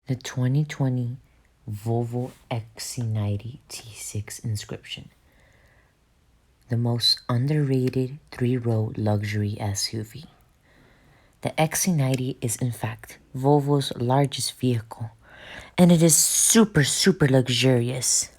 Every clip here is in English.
The 2020 Volvo XC-90 T6 Inscription, the most underrated three-row luxury SUV. The XC-90 is in fact Volvo's largest vehicle, and it is super luxurious.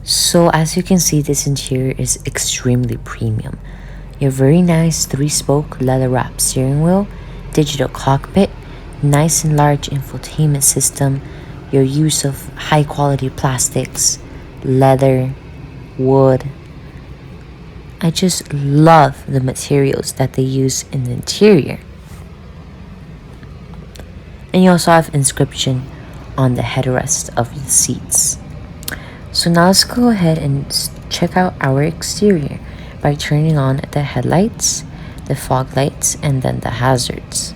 So as you can see, this interior is extremely premium. Your very nice 3-spoke leather wrapped steering wheel, digital cockpit, nice and large infotainment system, your use of high quality plastics, leather, wood. I just love the materials that they use in the interior. And you also have inscription on the headrest of the seats. So now let's go ahead and check out our exterior by turning on the headlights, the fog lights, and then the hazards.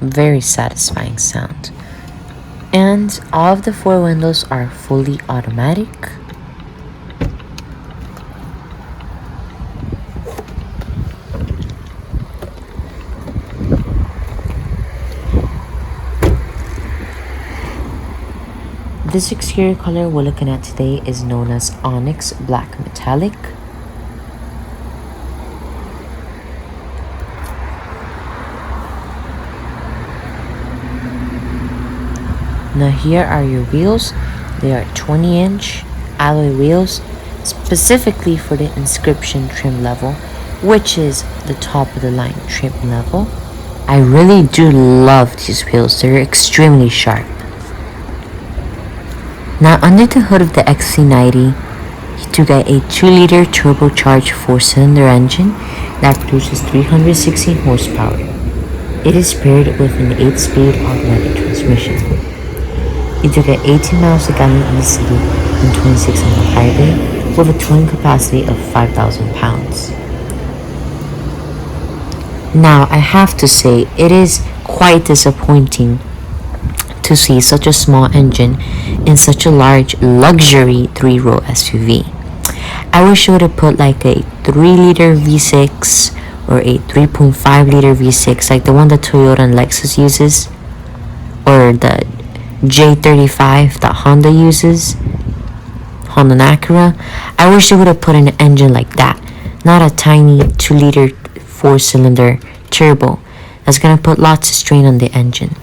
Very satisfying sound. And all of the 4 windows are fully automatic. This exterior color we're looking at today is known as Onyx Black Metallic. Now here are your wheels. They are 20-inch alloy wheels specifically for the Inscription trim level, which is the top of the line trim level. I really do love these wheels. They're extremely sharp. Now under the hood of the XC90, you do get a 2-liter turbocharged 4-cylinder engine that produces 316 horsepower. It is paired with an 8-speed automatic transmission. You do get 18 miles a gallon on the city and 26 on the highway with a towing capacity of 5,000 pounds. Now I have to say it is quite disappointing to see such a small engine in such a large luxury 3-row SUV. I wish you would have put like a 3-liter V6 or a 3.5-liter V6 like the one that Toyota and Lexus uses, or the J35 that Honda uses, Honda and Acura. I wish they would have put an engine like that, not a tiny 2-liter 4-cylinder turbo that's gonna put lots of strain on the engine.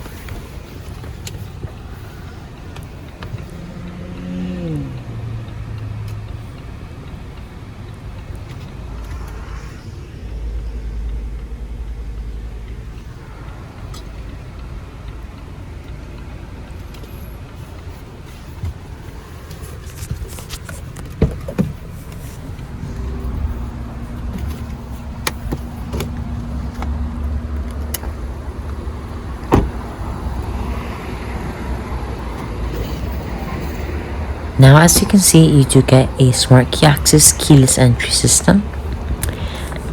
Now as you can see, you do get a smart key access keyless entry system.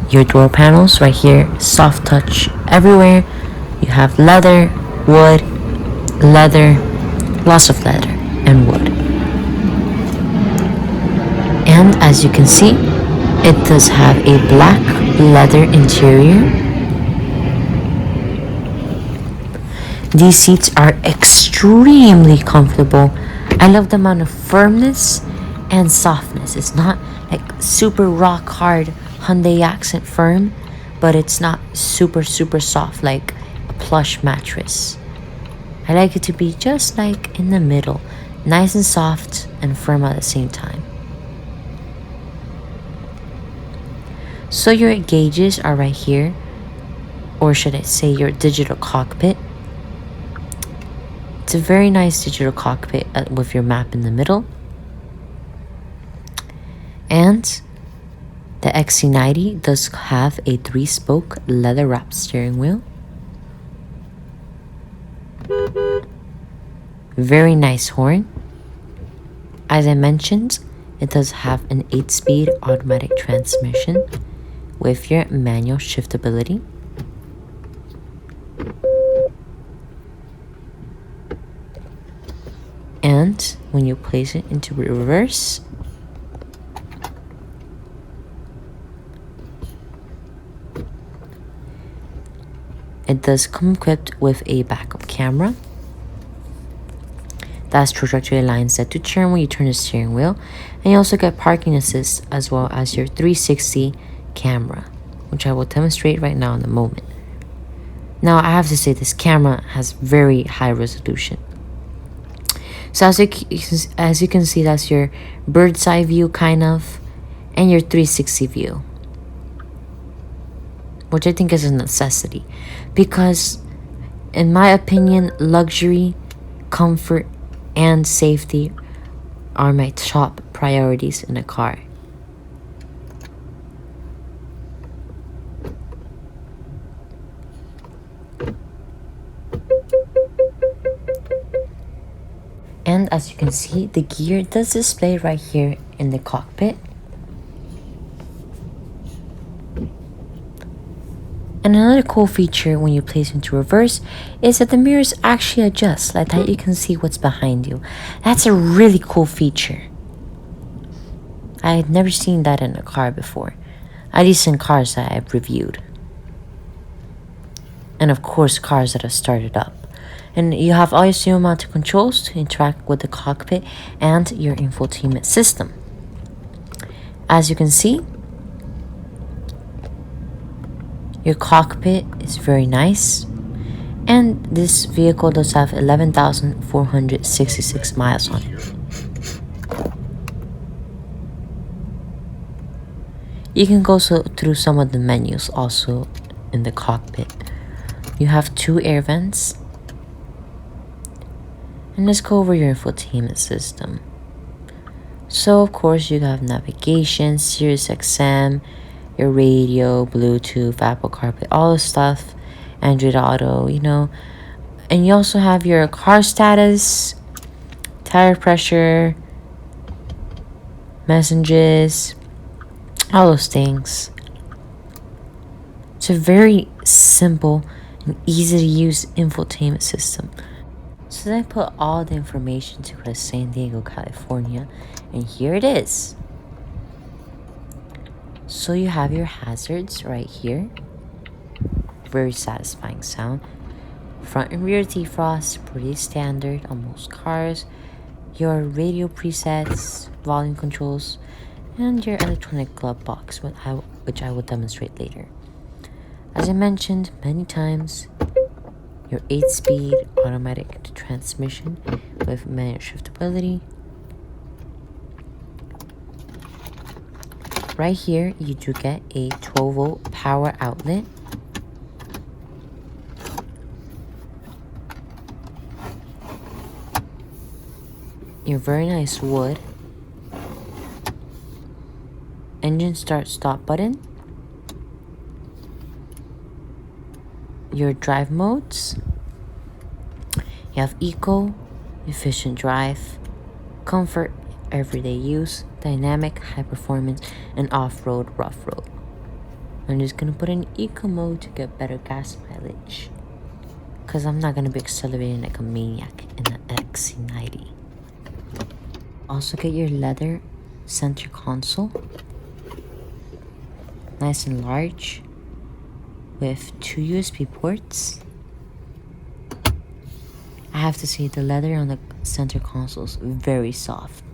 Your door panels right here, soft touch everywhere. You have leather, wood, leather, lots of leather and wood. And as you can see, it does have a black leather interior. These seats are extremely comfortable. I love the amount of firmness and softness. It's not like super rock hard Hyundai accent firm, but it's not super soft like a plush mattress. I like it to be just like in the middle, nice and soft and firm at the same time. So your gauges are right here, or should I say your digital cockpit. It's a very nice digital cockpit with your map in the middle. And the XC-90 does have a 3-spoke leather-wrapped steering wheel. Very nice horn. As I mentioned, it does have an 8-speed automatic transmission with your manual shiftability. And when you place it into reverse, it does come equipped with a backup camera. That's trajectory line set to turn when you turn the steering wheel. And you also get parking assist as well as your 360 camera, which I will demonstrate right now in a moment. Now I have to say this camera has very high resolution. So as you can see, that's your bird's eye view kind of, and your 360 view, which I think is a necessity because in my opinion, luxury, comfort, and safety are my top priorities in a car. And as you can see, the gear does display right here in the cockpit. And another cool feature when you place into reverse is that the mirrors actually adjust like that. You can see what's behind you. That's a really cool feature. I had never seen that in a car before, at least in cars that I've reviewed. And of course, cars that have started up. And you have all your serial mounted controls to interact with the cockpit and your infotainment system. As you can see, your cockpit is very nice. And this vehicle does have 11,466 miles on it. You can go through some of the menus also in the cockpit. You have 2 air vents. And let's go over your infotainment system. So of course you have navigation, Sirius XM, your radio, Bluetooth, Apple CarPlay, all the stuff, Android Auto, you know. And you also have your car status, tire pressure, messages, all those things. It's a very simple and easy to use infotainment system. So then I put all the information to San Diego, California, and here it is. So you have your hazards right here. Very satisfying sound. Front and rear defrost, pretty standard on most cars. Your radio presets, volume controls, and your electronic glove box, which I will demonstrate later. As I mentioned many times, your 8-speed automatic transmission with manual shiftability. Right here, you do get a 12-volt power outlet. Your very nice wood. Engine start stop button. Your drive modes. You have eco, efficient drive, comfort, everyday use, dynamic, high performance, and off-road, rough road. I'm just gonna put in eco mode to get better gas mileage, because I'm not gonna be accelerating like a maniac in the XC-90. Also get your leather center console, nice and large, with 2 USB ports. I have to say the leather on the center console is very soft.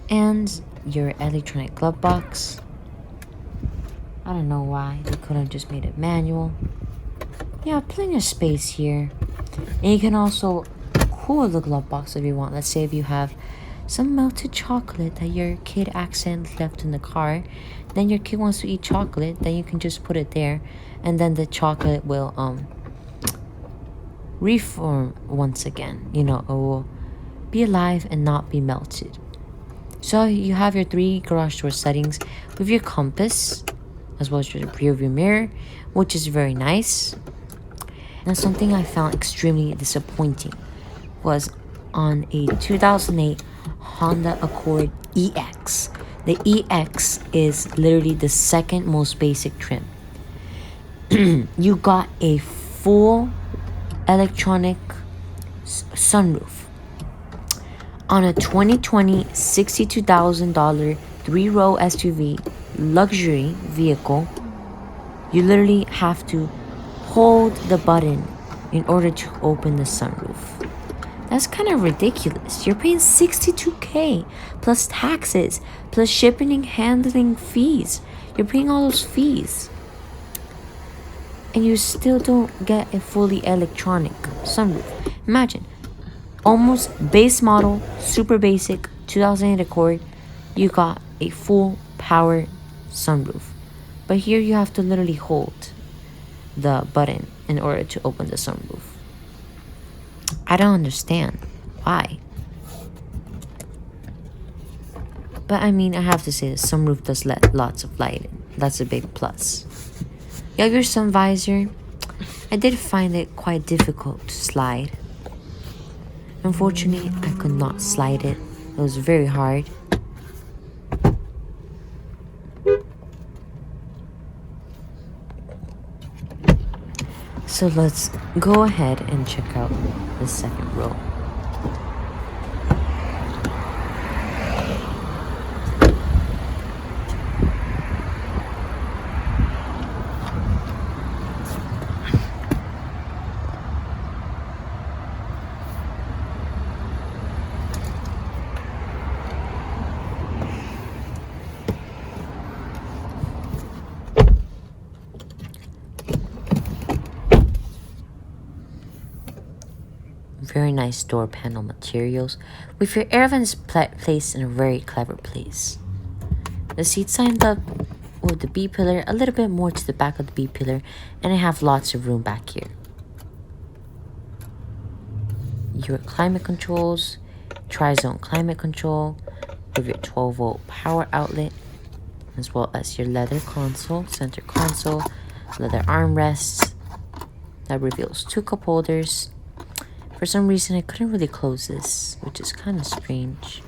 And your electronic glove box. I don't know why they could have just made it manual. Yeah, plenty of space here. And you can also cool the glove box if you want. Let's say if you have some melted chocolate that your kid accidentally left in the car. Then your kid wants to eat chocolate, then you can just put it there, and then the chocolate will reform once again. You know, it will be alive and not be melted. So you have your 3 garage door settings with your compass as well as your rear view mirror, which is very nice. Now, something I found extremely disappointing was on a 2008 Honda Accord EX. The EX is literally the second most basic trim. You got a full electronic sunroof on a 2020 $62,000 3-row SUV luxury vehicle. You literally have to hold the button in order to open the sunroof. That's kind of ridiculous. You're paying $62K plus taxes plus shipping and handling fees. You're paying all those fees, and you still don't get a fully electronic sunroof. Imagine, almost base model, super basic 2008 Accord, you got a full power sunroof, but here you have to literally hold the button in order to open the sunroof. I don't understand why. But I mean, I have to say the sunroof does let lots of light in. That's a big plus. You have your sun visor. I did find it quite difficult to slide. Unfortunately, I could not slide it. It was very hard. So let's go ahead and check out the second row. Very nice door panel materials with your air vents placed in a very clever place. The seats lined up with the B pillar a little bit more to the back of the B pillar, and I have lots of room back here. Your climate controls, tri-zone climate control with your 12-volt power outlet, as well as your leather console, center console, leather armrests that reveals 2 cup holders. For some reason, I couldn't really close this, which is kind of strange.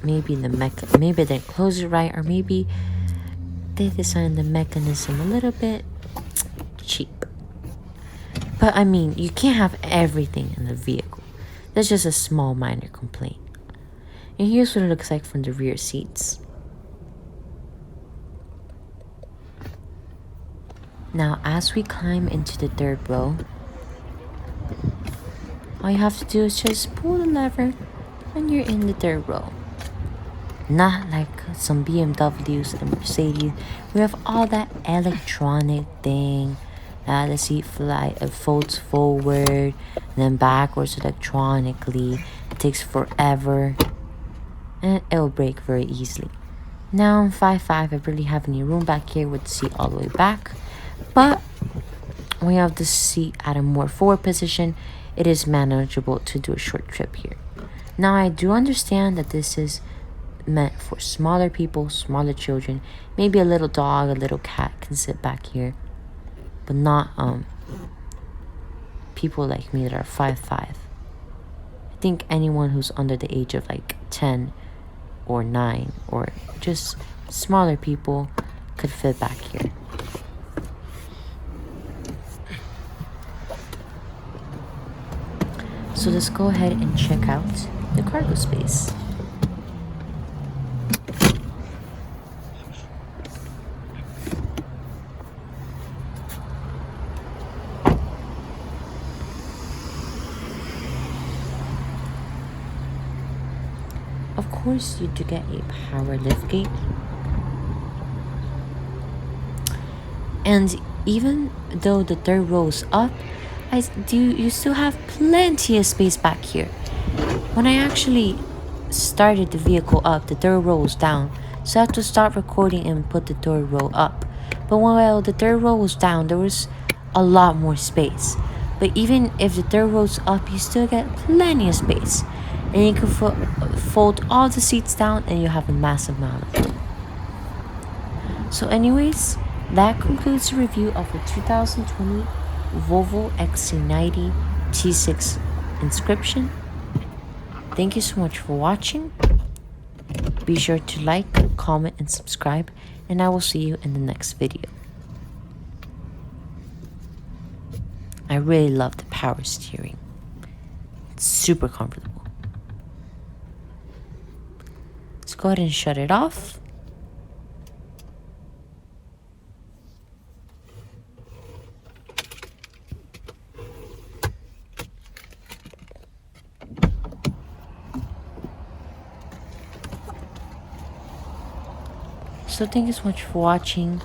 Maybe maybe they didn't close it right, or maybe they designed the mechanism a little bit cheap. But I mean, you can't have everything in the vehicle. That's just a small minor complaint. And here's what it looks like from the rear seats. Now, as we climb into the third row, all you have to do is just pull the lever and you're in the third row. Not like some BMWs and Mercedes. We have all that electronic thing. The seat folds forward, then backwards electronically. It takes forever, and it'll break very easily. Now I'm 5'5". I barely have any room back here with the seat all the way back. But when you have the seat at a more forward position, it is manageable to do a short trip here. Now I do understand that this is meant for smaller people, smaller children. Maybe a little dog, a little cat can sit back here, but not people like me that are 5'5". I think anyone who's under the age of like 10 or 9 or just smaller people could fit back here. So let's go ahead and check out the cargo space. Of course, you do get a power liftgate. And even though the third row is up, you still have plenty of space back here. When I actually started the vehicle up, the third row was down. So I have to stop recording and put the third row up. But while the third row was down, there was a lot more space. But even if the third row's up, you still get plenty of space. And you can fold all the seats down and you have a massive amount of room. So anyways, that concludes the review of the 2020 Volvo XC90 T6 Inscription. Thank you so much for watching. Be sure to like, comment, and subscribe, and I will see you in the next video. I really love the power steering. It's super comfortable. Let's go ahead and shut it off. So thank you so much for watching.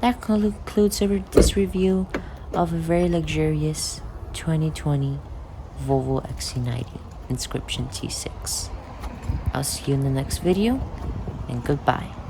That concludes this review of a very luxurious 2020 Volvo XC90 Inscription T6. I'll see you in the next video, and goodbye.